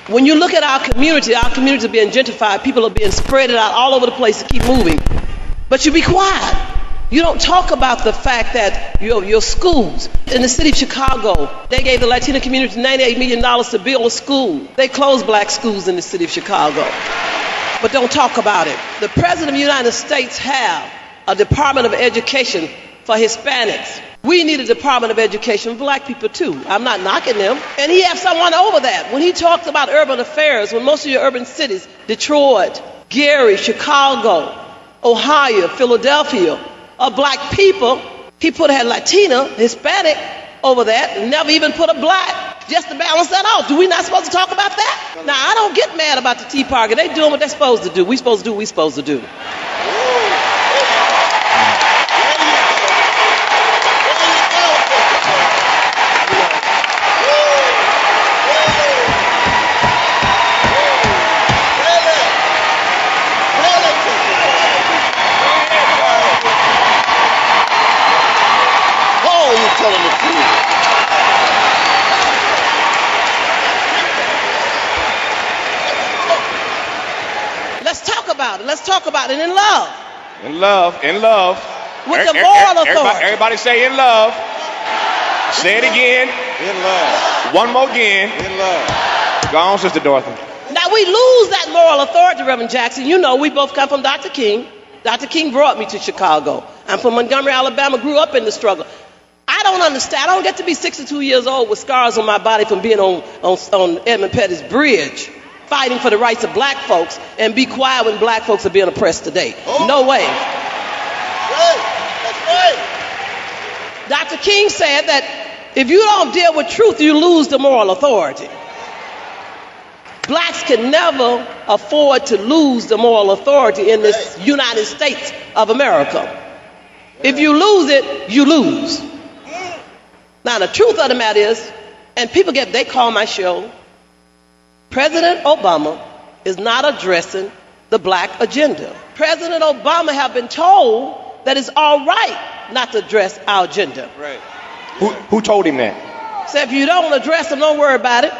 When you look at our communities are being gentrified. People are being spread out all over the place to keep moving. But you be quiet. You don't talk about the fact that your schools in the city of Chicago, they gave the Latino community $98 million to build a school. They closed black schools in the city of Chicago. But don't talk about it. The President of the United States have a Department of Education for Hispanics. We need a Department of Education for black people too. I'm not knocking them. And he has someone over that. When he talks about urban affairs, when most of your urban cities, Detroit, Gary, Chicago, Ohio, Philadelphia, are black people, he put a Latina, Hispanic over that, and never even put a black, just to balance that out. Do we not supposed to talk about that? Now, I don't get mad about the Tea Party. They doing what they're supposed to do. We supposed to do what we supposed to do. Let's talk about it in love. In love. With the moral authority. Everybody say in love. Say it again. In love. One more again. In love. Go on, Sister Dorothy. Now we lose that moral authority, Reverend Jackson. You know, we both come from Dr. King. Dr. King brought me to Chicago. I'm from Montgomery, Alabama, grew up in the struggle. I don't understand. I don't get to be 62 years old with scars on my body from being on Edmund Pettus Bridge, fighting for the rights of black folks, and be quiet when black folks are being oppressed today. No way. That's right. Dr. King said that if you don't deal with truth, you lose the moral authority. Blacks can never afford to lose the moral authority in this United States of America. If you lose it, you lose. Now, the truth of the matter is, and people they call my show, President Obama is not addressing the black agenda. President Obama have been told that it's all right not to address our agenda. Right. Who told him that? So if you don't address them, don't worry about it,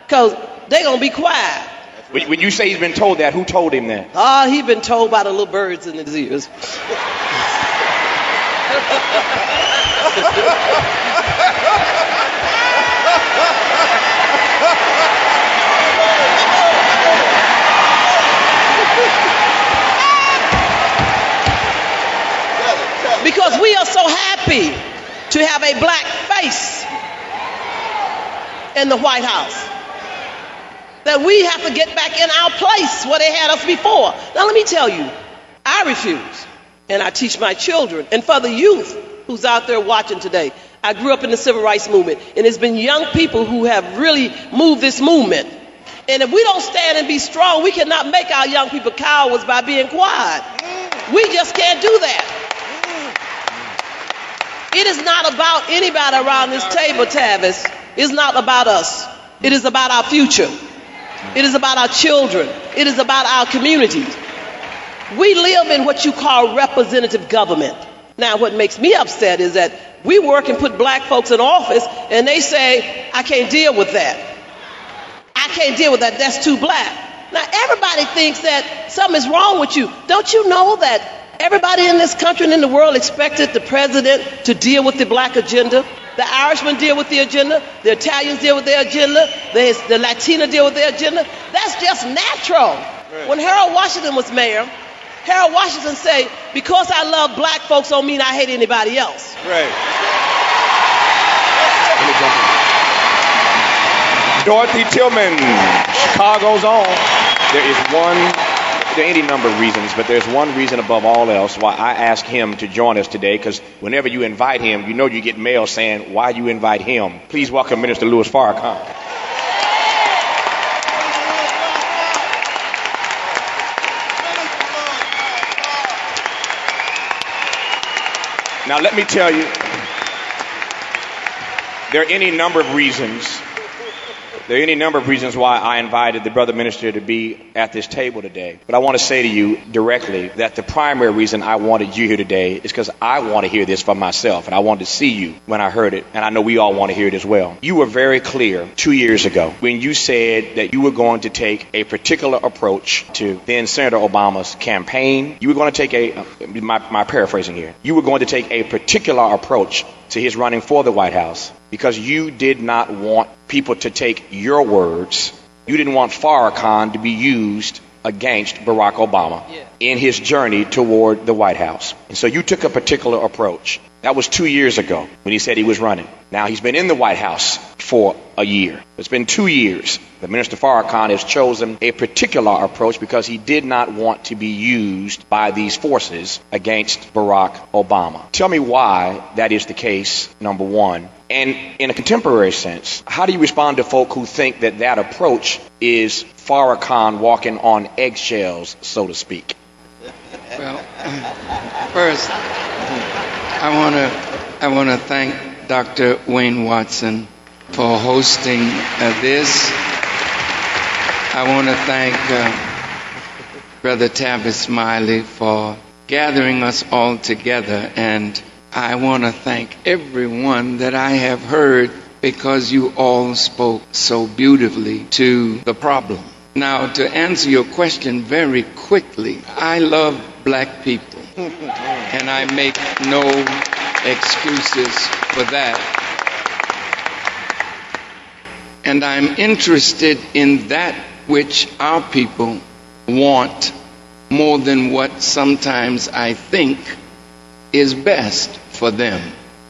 because they're going to be quiet. When you say he's been told that, who told him that? He's been told by the little birds in his ears. Because we are so happy to have a black face in the White House that we have to get back in our place where they had us before. Now let me tell you, I refuse, and I teach my children, and for the youth who's out there watching today, I grew up in the civil rights movement, and it's been young people who have really moved this movement. And if we don't stand and be strong, we cannot make our young people cowards by being quiet. We just can't do that. It is not about anybody around this table, Tavis. It's not about us. It is about our future. It is about our children. It is about our communities. We live in what you call representative government. Now, what makes me upset is that we work and put black folks in office, and they say, I can't deal with that. I can't deal with that. That's too black. Now, everybody thinks that something is wrong with you. Don't you know that everybody in this country and in the world expected the president to deal with the black agenda? The Irishmen deal with the agenda. The Italians deal with their agenda. The Latino deal with their agenda. That's just natural. Right. When Harold Washington was mayor, Harold Washington said, because I love black folks don't mean I hate anybody else. Right. Dorothy Tillman, Chicago's own. There are any number of reasons, but there's one reason above all else why I asked him to join us today, because whenever you invite him, you know you get mail saying, why you invite him? Please welcome Minister Louis Farrakhan. Now let me tell you, there are any number of reasons There are any number of reasons why I invited the brother minister to be at this table today. But I want to say to you directly that the primary reason I wanted you here today is because I want to hear this for myself. And I wanted to see you when I heard it. And I know we all want to hear it as well. You were very clear 2 years ago when you said that you were going to take a particular approach to then Senator Obama's campaign. You were going to take my paraphrasing here. You were going to take a particular approach to his running for the White House because you did not want people to take your words. You didn't want Farrakhan to be used against Barack Obama in his journey toward the White House. And so you took a particular approach. That was 2 years ago when he said he was running. Now he's been in the White House for a year. It's been 2 years. The Minister Farrakhan has chosen a particular approach because he did not want to be used by these forces against Barack Obama. Tell me why that is the case, number one. And in a contemporary sense, how do you respond to folk who think that that approach is Farrakhan walking on eggshells, so to speak? Well, first, I want to thank Dr. Wayne Watson for hosting this. I want to thank Brother Tavis Smiley for gathering us all together, and I want to thank everyone that I have heard because you all spoke so beautifully to the problem. Now, to answer your question very quickly, I love black people, and I make no excuses for that. And I'm interested in that which our people want more than what sometimes I think is best for them.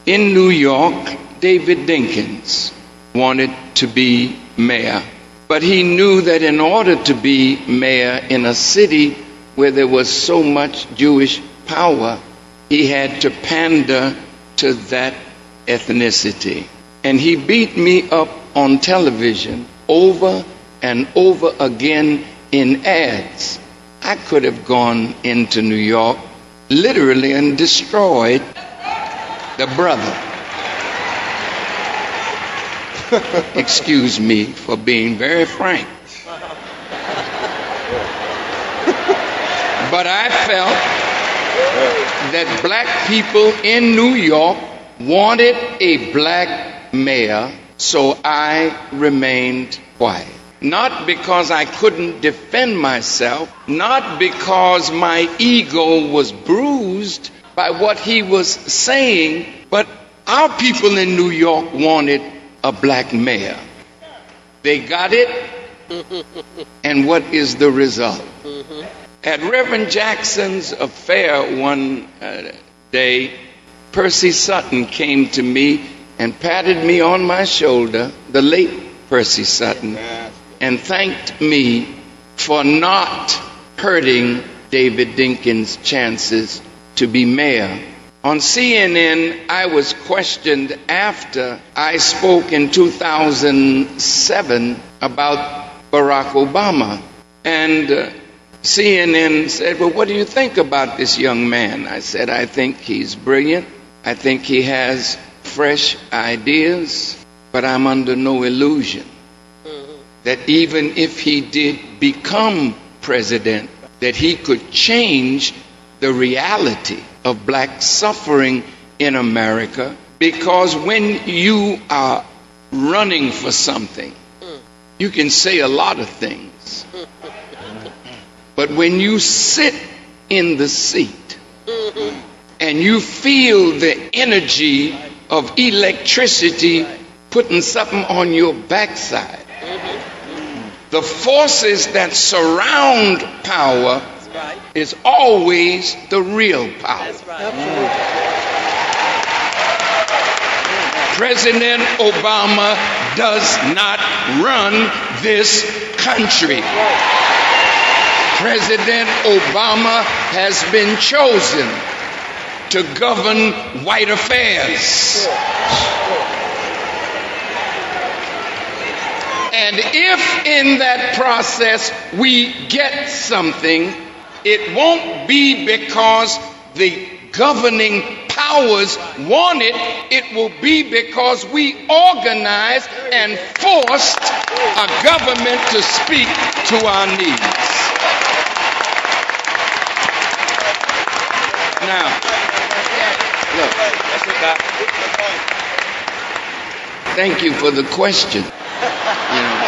In New York, David Dinkins wanted to be mayor, but he knew that in order to be mayor in a city where there was so much Jewish power, he had to pander to that ethnicity. And he beat me up on television over and over again in ads. I could have gone into New York literally and destroyed the brother. Excuse me for being very frank. But I felt that black people in New York wanted a black mayor, so I remained quiet. Not because I couldn't defend myself, not because my ego was bruised by what he was saying, but our people in New York wanted a black mayor. They got it, and what is the result? At Reverend Jackson's affair one day, Percy Sutton came to me and patted me on my shoulder, the late Percy Sutton, and thanked me for not hurting David Dinkins' chances to be mayor. On CNN, I was questioned after I spoke in 2007 about Barack Obama. And CNN said, well, what do you think about this young man? I said, I think he's brilliant. I think he has fresh ideas, but I'm under no illusion that even if he did become president, that he could change the reality of black suffering in America. Because when you are running for something, you can say a lot of things. But when you sit in the seat and you feel the energy of electricity putting something on your backside, the forces that surround power is always the real power. President Obama does not run this country. President Obama has been chosen to govern white affairs. And if in that process we get something, it won't be because the governing power ours want it, it will be because we organized and forced a government to speak to our needs. Now, look, thank you for the question. You know,